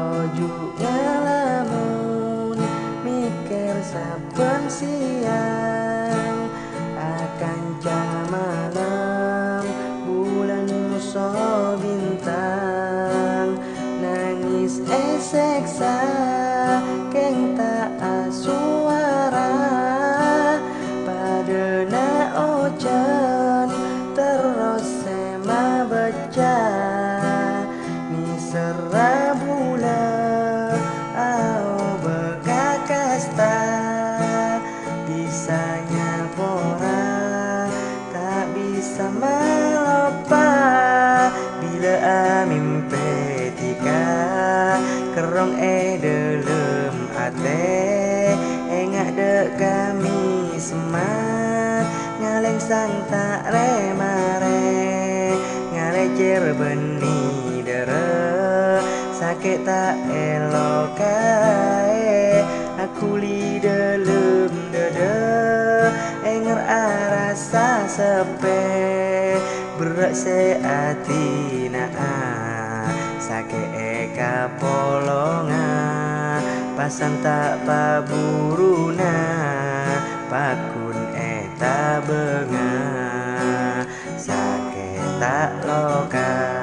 ojo ngalamun mikir saben siang akan malam bulan muso bintang nangis seksa keng tak suara padana ojan terus sema baca misera bulan au bekakasta bisanya pora tak bisa melupa bila mimpi tika kerong dalam ate engak dek kami semat ngaleng sang tak remare ngalecer benih dere sakit tak elok kae aku li dalam dada enger rasa sepe berat seati naa sakit eka polonga pasan tak paburuna pakun eta benga sakit tak loka